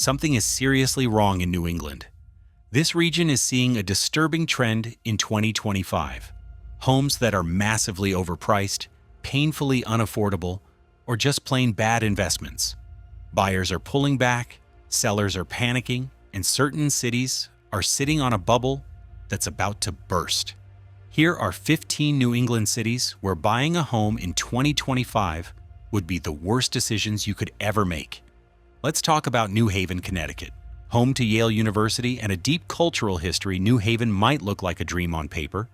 something is seriously wrong in New England. This region is seeing a disturbing trend in 2025. Homes that are massively overpriced, painfully unaffordable, or just plain bad investments. Buyers are pulling back, sellers are panicking, and certain cities are sitting on a bubble that's about to burst. Here are 15 New England cities where buying a home in 2025 would be the worst decisions you could ever make. Let's talk about New Haven, Connecticut. Home to Yale University and a deep cultural history, New Haven might look like a dream on paper,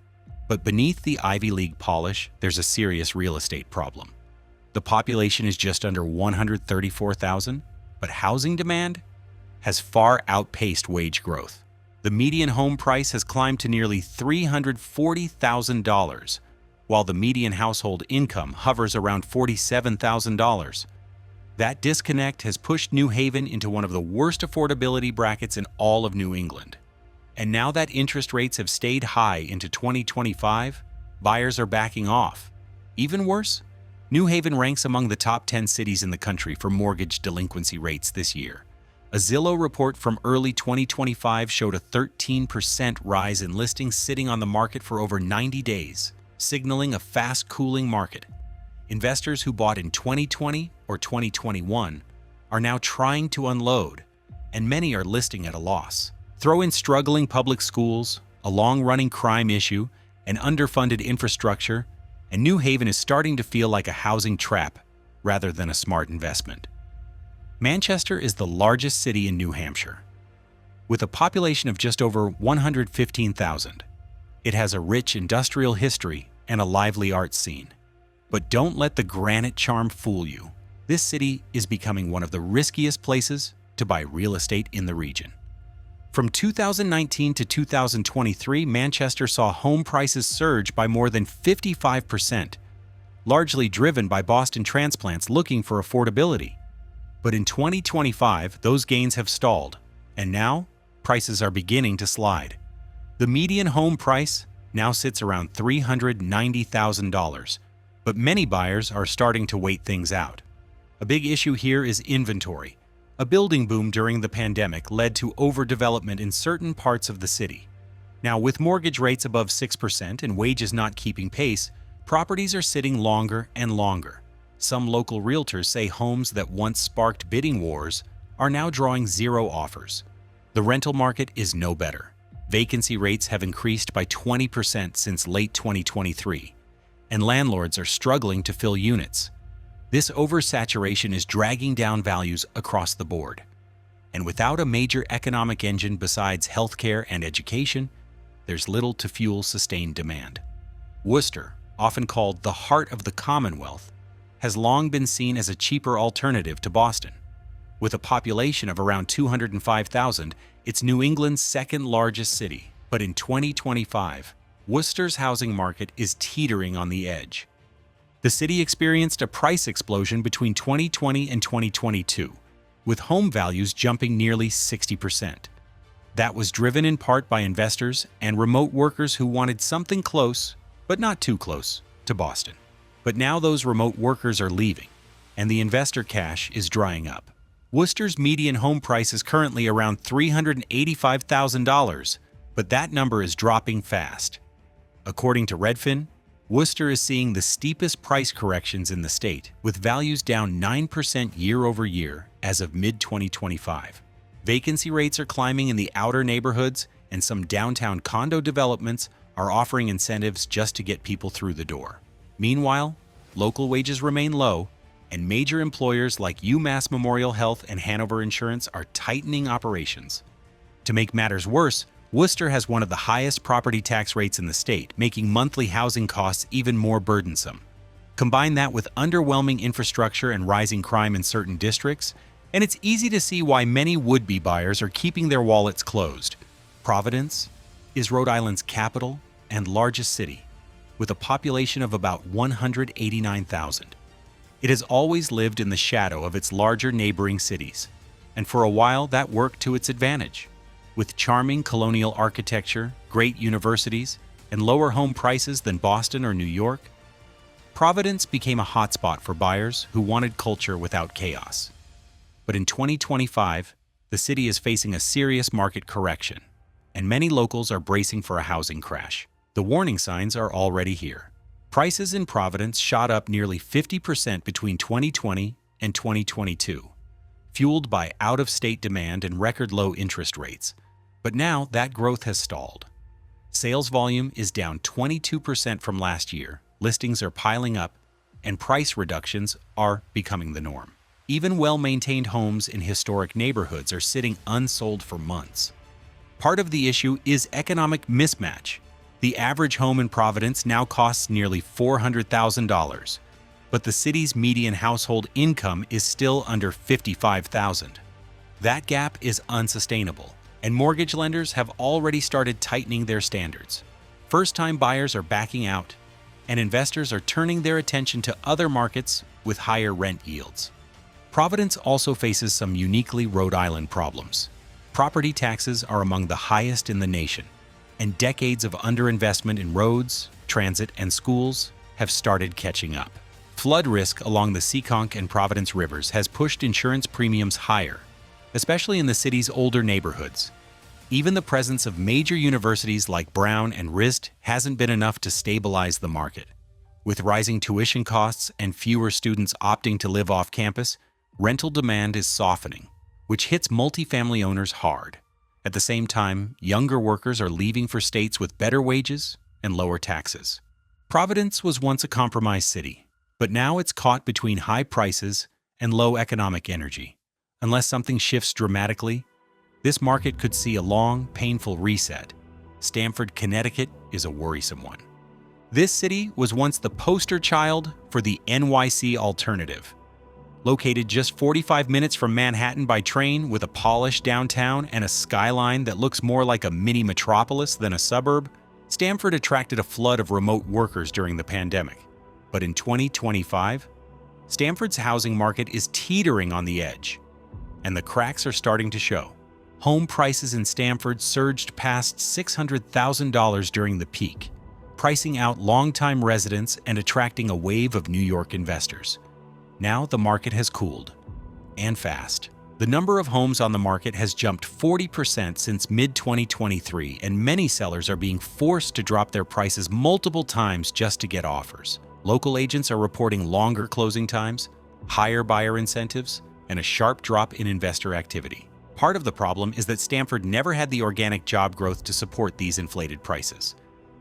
but beneath the Ivy League polish, there's a serious real estate problem. The population is just under 134,000, but housing demand has far outpaced wage growth. The median home price has climbed to nearly $340,000, while the median household income hovers around $47,000. That disconnect has pushed New Haven into one of the worst affordability brackets in all of New England. And now that interest rates have stayed high into 2025, buyers are backing off. Even worse, New Haven ranks among the top 10 cities in the country for mortgage delinquency rates this year. A Zillow report from early 2025 showed a 13% rise in listings sitting on the market for over 90 days, signaling a fast-cooling market. Investors who bought in 2020 or 2021 are now trying to unload, and many are listing at a loss. Throw in struggling public schools, a long-running crime issue, and underfunded infrastructure, and New Haven is starting to feel like a housing trap rather than a smart investment. Manchester is the largest city in New Hampshire. With a population of just over 115,000, it has a rich industrial history and a lively art scene. But don't let the granite charm fool you. This city is becoming one of the riskiest places to buy real estate in the region. From 2019 to 2023, Manchester saw home prices surge by more than 55%, largely driven by Boston transplants looking for affordability. But in 2025, those gains have stalled, and now prices are beginning to slide. The median home price now sits around $390,000, but many buyers are starting to wait things out. A big issue here is inventory. A building boom during the pandemic led to overdevelopment in certain parts of the city. Now, with mortgage rates above 6% and wages not keeping pace, properties are sitting longer and longer. Some local realtors say homes that once sparked bidding wars are now drawing zero offers. The rental market is no better. Vacancy rates have increased by 20% since late 2023, and landlords are struggling to fill units. This oversaturation is dragging down values across the board. And without a major economic engine besides healthcare and education, there's little to fuel sustained demand. Worcester, often called the heart of the Commonwealth, has long been seen as a cheaper alternative to Boston. With a population of around 205,000, it's New England's second largest city. But in 2025, Worcester's housing market is teetering on the edge. The city experienced a price explosion between 2020 and 2022, with home values jumping nearly 60%. That was driven in part by investors and remote workers who wanted something close, but not too close, to Boston. But now those remote workers are leaving, and the investor cash is drying up. Worcester's median home price is currently around $385,000, but that number is dropping fast. According to Redfin, Worcester is seeing the steepest price corrections in the state, with values down 9% year over year as of mid-2025. Vacancy rates are climbing in the outer neighborhoods, and some downtown condo developments are offering incentives just to get people through the door. Meanwhile, local wages remain low, and major employers like UMass Memorial Health and Hanover Insurance are tightening operations. To make matters worse, Worcester has one of the highest property tax rates in the state, making monthly housing costs even more burdensome. Combine that with underwhelming infrastructure and rising crime in certain districts, and it's easy to see why many would-be buyers are keeping their wallets closed. Providence is Rhode Island's capital and largest city, with a population of about 189,000. It has always lived in the shadow of its larger neighboring cities, and for a while that worked to its advantage. With charming colonial architecture, great universities, and lower home prices than Boston or New York, Providence became a hotspot for buyers who wanted culture without chaos. But in 2025, The city is facing a serious market correction, and many locals are bracing for a housing crash. The warning signs are already here. Prices in Providence shot up nearly 50% between 2020 and 2022, fueled by out-of-state demand and record-low interest rates. But now that growth has stalled. Sales volume is down 22% from last year, listings are piling up, and price reductions are becoming the norm. Even well-maintained homes in historic neighborhoods are sitting unsold for months. Part of the issue is economic mismatch. The average home in Providence now costs nearly $400,000, but the city's median household income is still under $55,000. That gap is unsustainable, and mortgage lenders have already started tightening their standards. First-time buyers are backing out, and investors are turning their attention to other markets with higher rent yields. Providence also faces some uniquely Rhode Island problems. Property taxes are among the highest in the nation, and decades of underinvestment in roads, transit, and schools have started catching up. Flood risk along the Seekonk and Providence rivers has pushed insurance premiums higher, especially in the city's older neighborhoods. Even the presence of major universities like Brown and RISD hasn't been enough to stabilize the market. With rising tuition costs and fewer students opting to live off campus, rental demand is softening, which hits multifamily owners hard. At the same time, younger workers are leaving for states with better wages and lower taxes. Providence was once a compromise city, but now it's caught between high prices and low economic energy. Unless something shifts dramatically, this market could see a long, painful reset. Stamford, Connecticut is a worrisome one. This city was once the poster child for the NYC alternative. Located just 45 minutes from Manhattan by train with a polished downtown and a skyline that looks more like a mini metropolis than a suburb, Stamford attracted a flood of remote workers during the pandemic. But in 2025, Stamford's housing market is teetering on the edge, and the cracks are starting to show. Home prices in Stamford surged past $600,000 during the peak, pricing out longtime residents and attracting a wave of New York investors. Now the market has cooled, and fast. The number of homes on the market has jumped 40% since mid-2023, and many sellers are being forced to drop their prices multiple times just to get offers. Local agents are reporting longer closing times, higher buyer incentives, and a sharp drop in investor activity. Part of the problem is that Stamford never had the organic job growth to support these inflated prices.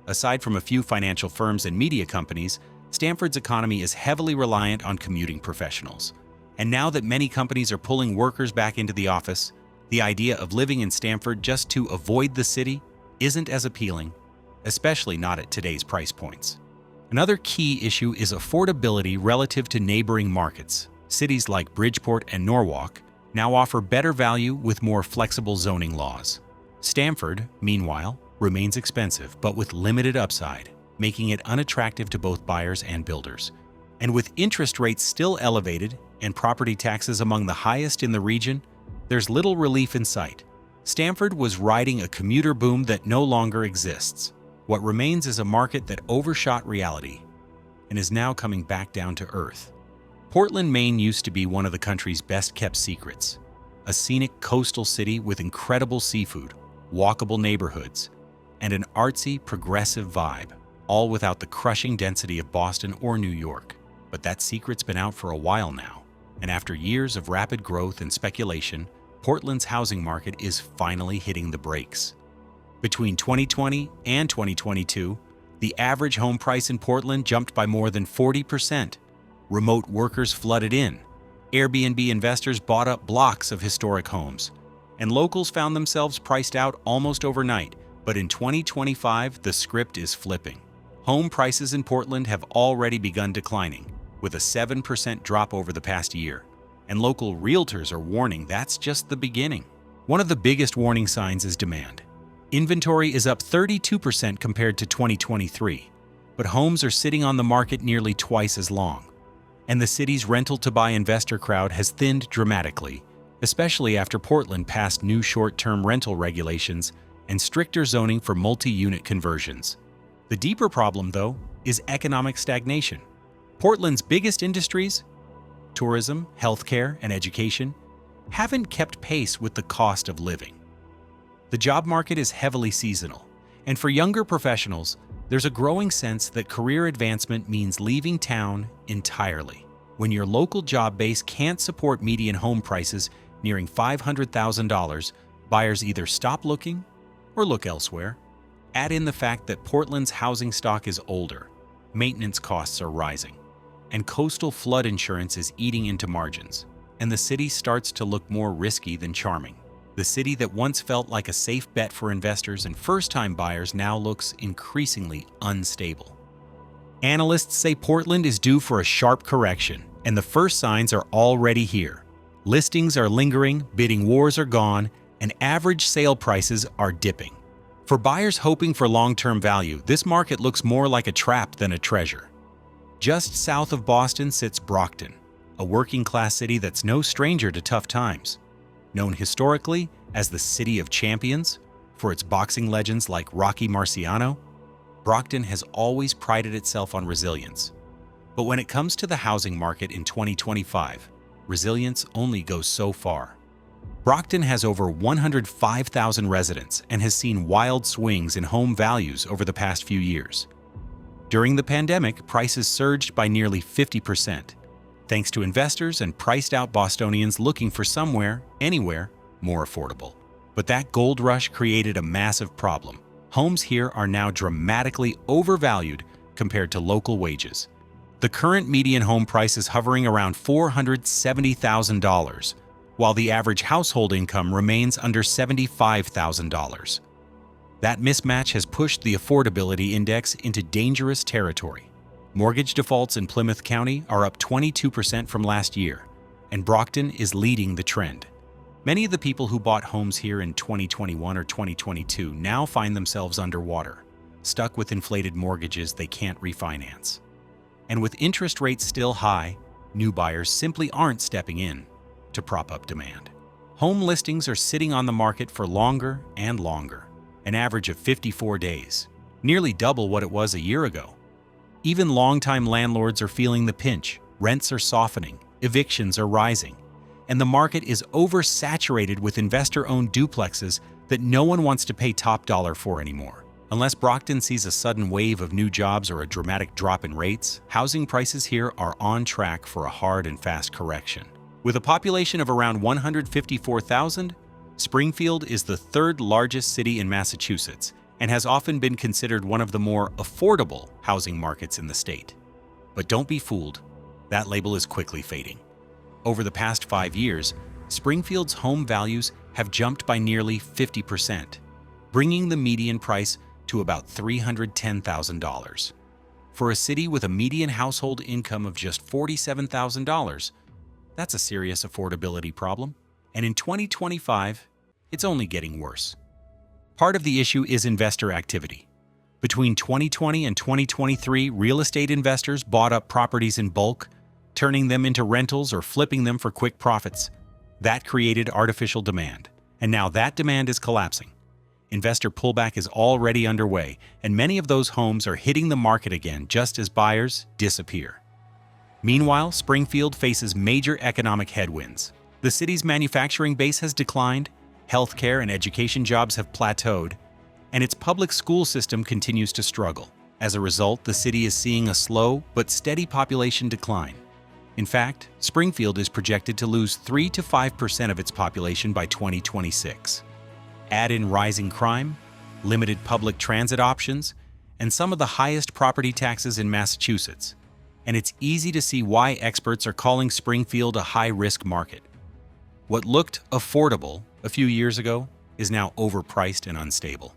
Aside from a few financial firms and media companies, Stamford's economy is heavily reliant on commuting professionals. And now that many companies are pulling workers back into the office, the idea of living in Stamford just to avoid the city isn't as appealing, especially not at today's price points. Another key issue is affordability relative to neighboring markets. Cities like Bridgeport and Norwalk now offer better value with more flexible zoning laws. Stamford, meanwhile, remains expensive but with limited upside, making it unattractive to both buyers and builders. And with interest rates still elevated and property taxes among the highest in the region, there's little relief in sight. Stamford was riding a commuter boom that no longer exists. What remains is a market that overshot reality and is now coming back down to earth. Portland, Maine used to be one of the country's best-kept secrets, a scenic coastal city with incredible seafood, walkable neighborhoods, and an artsy, progressive vibe, all without the crushing density of Boston or New York. But that secret's been out for a while now, and after years of rapid growth and speculation, Portland's housing market is finally hitting the brakes. Between 2020 and 2022, the average home price in Portland jumped by more than 40%. Remote workers flooded in, Airbnb investors bought up blocks of historic homes, and locals found themselves priced out almost overnight. But in 2025, the script is flipping. Home prices in Portland have already begun declining, with a 7% drop over the past year, and local realtors are warning that's just the beginning. One of the biggest warning signs is demand. Inventory is up 32% compared to 2023, but homes are sitting on the market nearly twice as long. And the city's rental-to-buy investor crowd has thinned dramatically, especially after Portland passed new short-term rental regulations and stricter zoning for multi-unit conversions. The deeper problem, though, is economic stagnation. Portland's biggest industries, tourism, healthcare, and education, haven't kept pace with the cost of living. The job market is heavily seasonal, and for younger professionals, there's a growing sense that career advancement means leaving town entirely. When your local job base can't support median home prices nearing $500,000, buyers either stop looking or look elsewhere. Add in the fact that Portland's housing stock is older, maintenance costs are rising, and coastal flood insurance is eating into margins, and the city starts to look more risky than charming. The city that once felt like a safe bet for investors and first-time buyers now looks increasingly unstable. Analysts say Portland is due for a sharp correction, and the first signs are already here. Listings are lingering, bidding wars are gone, and average sale prices are dipping. For buyers hoping for long-term value, this market looks more like a trap than a treasure. Just south of Boston sits Brockton, a working-class city that's no stranger to tough times. Known historically as the City of Champions for its boxing legends like Rocky Marciano, Brockton has always prided itself on resilience. But when it comes to the housing market in 2025, resilience only goes so far. Brockton has over 105,000 residents and has seen wild swings in home values over the past few years. During the pandemic, prices surged by nearly 50%, thanks to investors and priced-out Bostonians looking for somewhere, anywhere, more affordable. But that gold rush created a massive problem. Homes here are now dramatically overvalued compared to local wages. The current median home price is hovering around $470,000, while the average household income remains under $75,000. That mismatch has pushed the affordability index into dangerous territory. Mortgage defaults in Plymouth County are up 22% from last year, and Brockton is leading the trend. Many of the people who bought homes here in 2021 or 2022 now find themselves underwater, stuck with inflated mortgages they can't refinance. And with interest rates still high, new buyers simply aren't stepping in to prop up demand. Home listings are sitting on the market for longer and longer, an average of 54 days, nearly double what it was a year ago. Even longtime landlords are feeling the pinch. Rents are softening, evictions are rising, and the market is oversaturated with investor-owned duplexes that no one wants to pay top dollar for anymore. Unless Brockton sees a sudden wave of new jobs or a dramatic drop in rates, housing prices here are on track for a hard and fast correction. With a population of around 154,000, Springfield is the third largest city in Massachusetts and has often been considered one of the more affordable housing markets in the state. But don't be fooled, that label is quickly fading. Over the past 5 years, Springfield's home values have jumped by nearly 50%, bringing the median price to about $310,000. For a city with a median household income of just $47,000, that's a serious affordability problem. And in 2025, it's only getting worse. Part of the issue is investor activity. Between 2020 and 2023, real estate investors bought up properties in bulk, turning them into rentals or flipping them for quick profits. That created artificial demand, and now that demand is collapsing. Investor pullback is already underway, and many of those homes are hitting the market again just as buyers disappear. Meanwhile, Springfield faces major economic headwinds. The city's manufacturing base has declined, healthcare and education jobs have plateaued, and its public school system continues to struggle. As a result, the city is seeing a slow but steady population decline. In fact, Springfield is projected to lose 3 to 5% of its population by 2026. Add in rising crime, limited public transit options, and some of the highest property taxes in Massachusetts, and it's easy to see why experts are calling Springfield a high-risk market. What looked affordable a few years ago is now overpriced and unstable.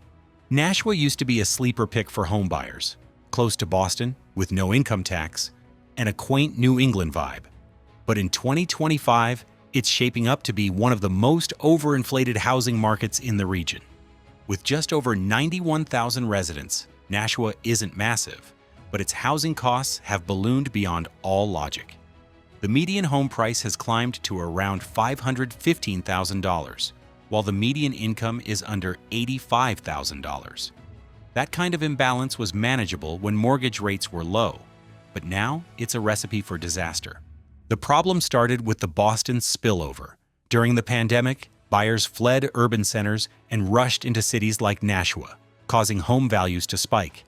Nashua used to be a sleeper pick for homebuyers, close to Boston, with no income tax, and a quaint New England vibe. But in 2025, it's shaping up to be one of the most overinflated housing markets in the region. With just over 91,000 residents, Nashua isn't massive, but its housing costs have ballooned beyond all logic. The median home price has climbed to around $515,000, while the median income is under $85,000. That kind of imbalance was manageable when mortgage rates were low, but now it's a recipe for disaster. The problem started with the Boston spillover. During the pandemic, buyers fled urban centers and rushed into cities like Nashua, causing home values to spike.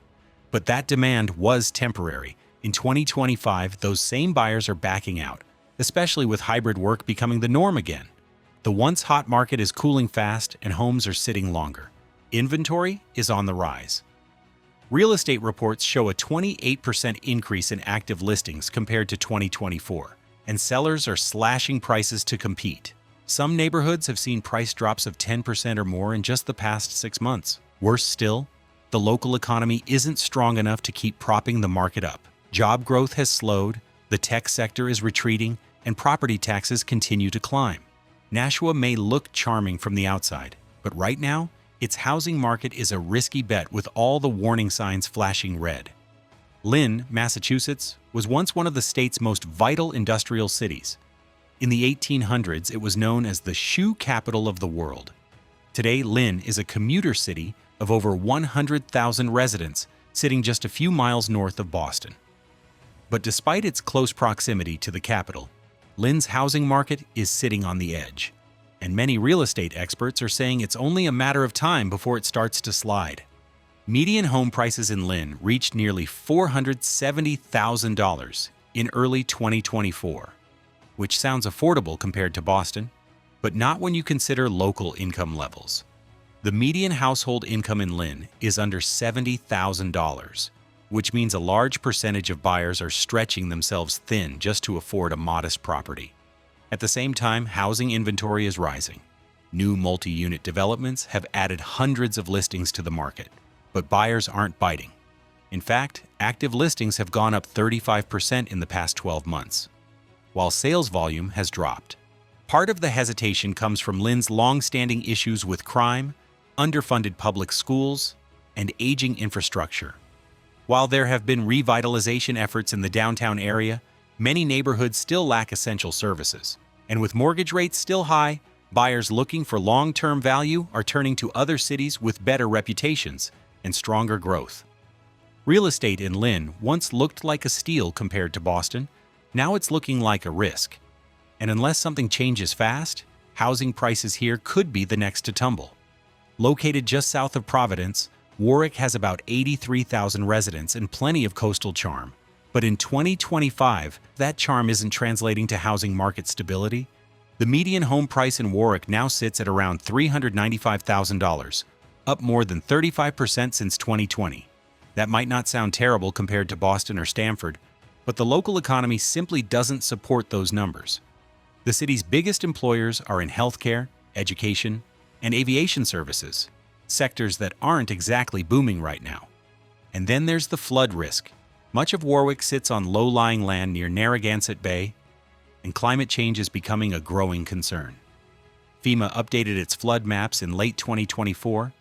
But that demand was temporary. In 2025, those same buyers are backing out, especially with hybrid work becoming the norm again. The once hot market is cooling fast and homes are sitting longer. Inventory is on the rise. Real estate reports show a 28% increase in active listings compared to 2024, and sellers are slashing prices to compete. Some neighborhoods have seen price drops of 10% or more in just the past 6 months. Worse still, the local economy isn't strong enough to keep propping the market up. Job growth has slowed, the tech sector is retreating, and property taxes continue to climb. Nashua may look charming from the outside, but right now, its housing market is a risky bet with all the warning signs flashing red. Lynn, Massachusetts, was once one of the state's most vital industrial cities. In the 1800s, it was known as the shoe capital of the world. Today, Lynn is a commuter city of over 100,000 residents, sitting just a few miles north of Boston. But despite its close proximity to the capital, Lynn's housing market is sitting on the edge, and many real estate experts are saying it's only a matter of time before it starts to slide. Median home prices in Lynn reached nearly $470,000 in early 2024, which sounds affordable compared to Boston, but not when you consider local income levels. The median household income in Lynn is under $70,000, which means a large percentage of buyers are stretching themselves thin just to afford a modest property. At the same time, housing inventory is rising. New multi-unit developments have added hundreds of listings to the market, but buyers aren't biting. In fact, active listings have gone up 35% in the past 12 months, while sales volume has dropped. Part of the hesitation comes from Lynn's long-standing issues with crime, underfunded public schools, and aging infrastructure. While there have been revitalization efforts in the downtown area, many neighborhoods still lack essential services. And with mortgage rates still high, buyers looking for long-term value are turning to other cities with better reputations and stronger growth. Real estate in Lynn once looked like a steal compared to Boston. Now it's looking like a risk. And unless something changes fast, housing prices here could be the next to tumble. Located just south of Providence, Warwick has about 83,000 residents and plenty of coastal charm. But in 2025, that charm isn't translating to housing market stability. The median home price in Warwick now sits at around $395,000, up more than 35% since 2020. That might not sound terrible compared to Boston or Stamford, but the local economy simply doesn't support those numbers. The city's biggest employers are in healthcare, education, and aviation services, sectors that aren't exactly booming right now. And then there's the flood risk. Much of Warwick sits on low-lying land near Narragansett Bay, and climate change is becoming a growing concern. FEMA updated its flood maps in late 2024,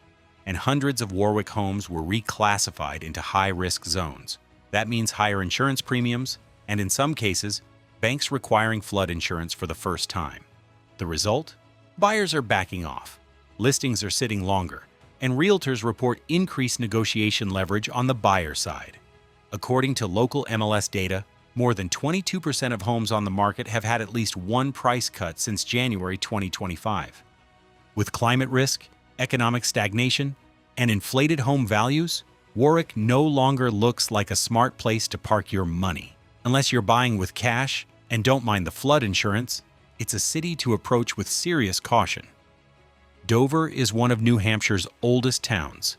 and hundreds of Warwick homes were reclassified into high-risk zones. That means higher insurance premiums, and in some cases, banks requiring flood insurance for the first time. The result? Buyers are backing off, listings are sitting longer, and realtors report increased negotiation leverage on the buyer side. According to local MLS data, more than 22% of homes on the market have had at least one price cut since January 2025. With climate risk, economic stagnation, and inflated home values, Warwick no longer looks like a smart place to park your money. Unless you're buying with cash and don't mind the flood insurance, it's a city to approach with serious caution. Dover is one of New Hampshire's oldest towns,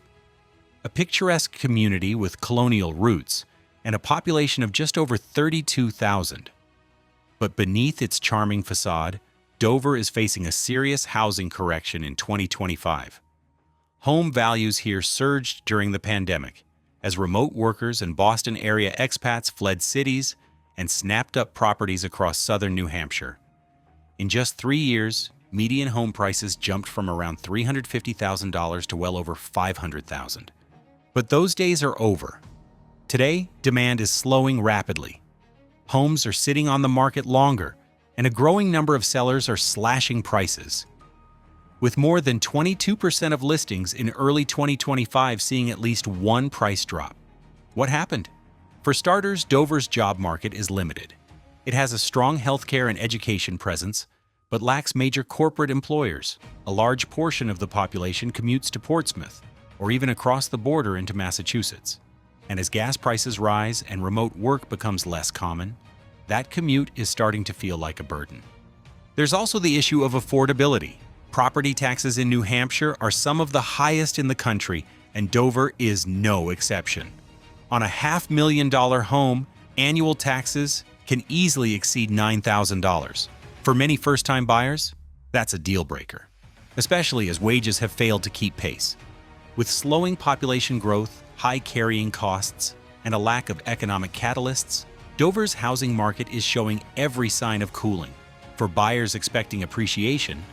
a picturesque community with colonial roots and a population of just over 32,000. But beneath its charming facade, Dover is facing a serious housing correction in 2025. Home values here surged during the pandemic as remote workers and Boston area expats fled cities and snapped up properties across southern New Hampshire. In just 3 years, median home prices jumped from around $350,000 to well over $500,000. But those days are over. Today, demand is slowing rapidly. Homes are sitting on the market longer, and a growing number of sellers are slashing prices. With more than 22% of listings in early 2025 seeing at least one price drop. What happened? For starters, Dover's job market is limited. It has a strong healthcare and education presence, but lacks major corporate employers. A large portion of the population commutes to Portsmouth, or even across the border into Massachusetts. And as gas prices rise and remote work becomes less common, that commute is starting to feel like a burden. There's also the issue of affordability. Property taxes in New Hampshire are some of the highest in the country, and Dover is no exception. On a $500,000 home, annual taxes can easily exceed $9,000. For many first-time buyers, that's a deal breaker, especially as wages have failed to keep pace. With slowing population growth, high carrying costs, and a lack of economic catalysts, Dover's housing market is showing every sign of cooling. For buyers expecting appreciation,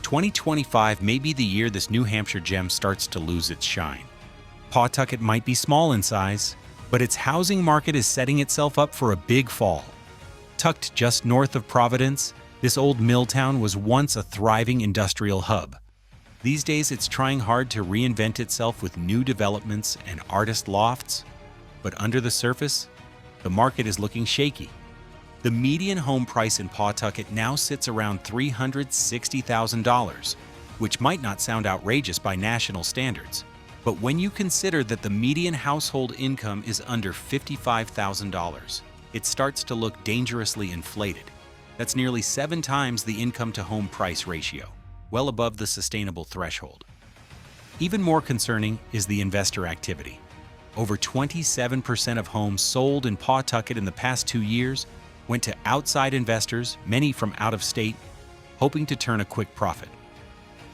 2025 may be the year this New Hampshire gem starts to lose its shine. Pawtucket might be small in size, but its housing market is setting itself up for a big fall. Tucked just north of Providence, this old mill town was once a thriving industrial hub. These days, it's trying hard to reinvent itself with new developments and artist lofts, but under the surface, the market is looking shaky. The median home price in Pawtucket now sits around $360,000, which might not sound outrageous by national standards, but when you consider that the median household income is under $55,000, it starts to look dangerously inflated. That's nearly 7 times the income-to-home price ratio, well above the sustainable threshold. Even more concerning is the investor activity. Over 27% of homes sold in Pawtucket in the past 2 years went to outside investors, many from out of state, hoping to turn a quick profit.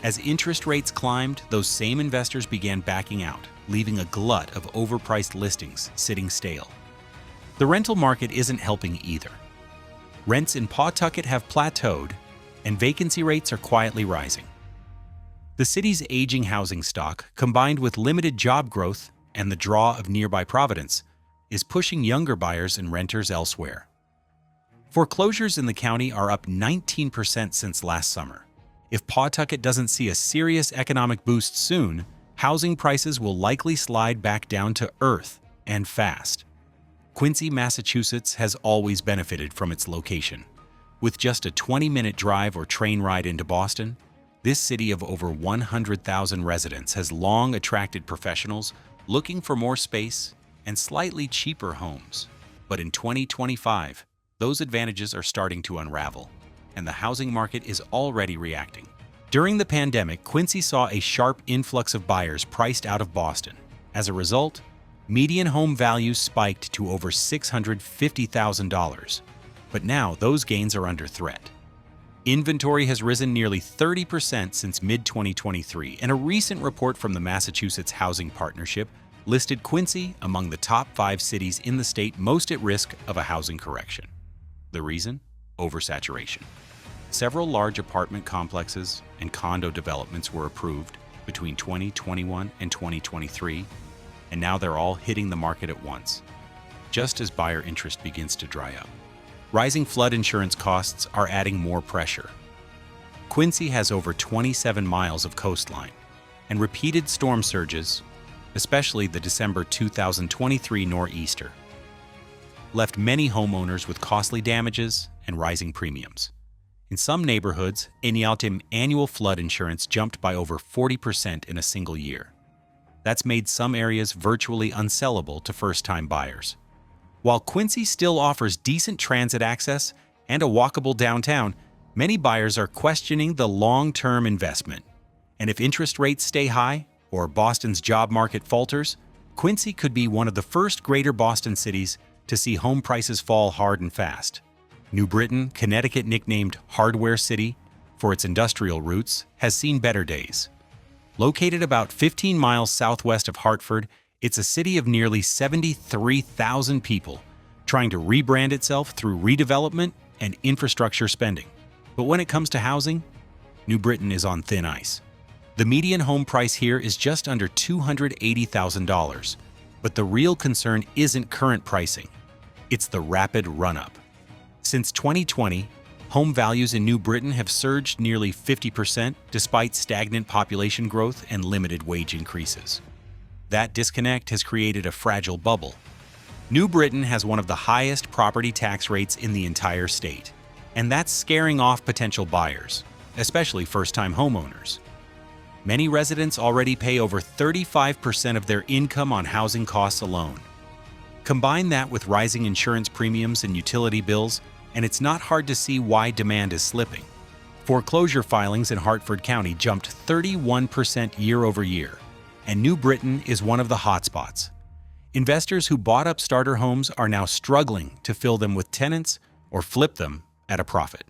As interest rates climbed, those same investors began backing out, leaving a glut of overpriced listings sitting stale. The rental market isn't helping either. Rents in Pawtucket have plateaued, and vacancy rates are quietly rising. The city's aging housing stock, combined with limited job growth and the draw of nearby Providence, is pushing younger buyers and renters elsewhere. Foreclosures in the county are up 19% since last summer. If Pawtucket doesn't see a serious economic boost soon, housing prices will likely slide back down to earth, and fast. Quincy, Massachusetts has always benefited from its location. With just a 20-minute drive or train ride into Boston, this city of over 100,000 residents has long attracted professionals looking for more space and slightly cheaper homes. But in 2025, those advantages are starting to unravel, and the housing market is already reacting. During the pandemic, Quincy saw a sharp influx of buyers priced out of Boston. As a result, median home values spiked to over $650,000. But now those gains are under threat. Inventory has risen nearly 30% since mid-2023, and a recent report from the Massachusetts Housing Partnership listed Quincy among the top 5 cities in the state most at risk of a housing correction. The reason? Oversaturation. Several large apartment complexes and condo developments were approved between 2021 and 2023, and now they're all hitting the market at once, just as buyer interest begins to dry up. Rising flood insurance costs are adding more pressure. Quincy has over 27 miles of coastline, and repeated storm surges, especially the December 2023 nor'easter, left many homeowners with costly damages and rising premiums. In some neighborhoods, annual flood insurance jumped by over 40% in a single year. That's made some areas virtually unsellable to first-time buyers. While Quincy still offers decent transit access and a walkable downtown, many buyers are questioning the long-term investment. And if interest rates stay high or Boston's job market falters, Quincy could be one of the first greater Boston cities to see home prices fall hard and fast. New Britain, Connecticut, nicknamed Hardware City for its industrial roots, has seen better days. Located about 15 miles southwest of Hartford, it's a city of nearly 73,000 people, trying to rebrand itself through redevelopment and infrastructure spending. But when it comes to housing, New Britain is on thin ice. The median home price here is just under $280,000, but the real concern isn't current pricing. It's the rapid run-up. Since 2020, home values in New Britain have surged nearly 50% despite stagnant population growth and limited wage increases. That disconnect has created a fragile bubble. New Britain has one of the highest property tax rates in the entire state. And that's scaring off potential buyers, especially first-time homeowners. Many residents already pay over 35% of their income on housing costs alone. Combine that with rising insurance premiums and utility bills, and it's not hard to see why demand is slipping. Foreclosure filings in Hartford County jumped 31% year over year, and New Britain is one of the hotspots. Investors who bought up starter homes are now struggling to fill them with tenants or flip them at a profit.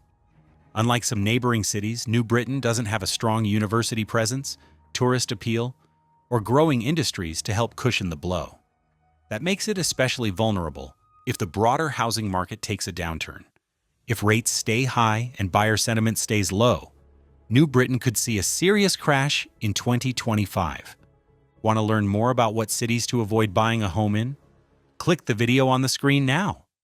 Unlike some neighboring cities, New Britain doesn't have a strong university presence, tourist appeal, or growing industries to help cushion the blow. That makes it especially vulnerable if the broader housing market takes a downturn. If rates stay high and buyer sentiment stays low, New Britain could see a serious crash in 2025. Want to learn more about what cities to avoid buying a home in? Click the video on the screen now.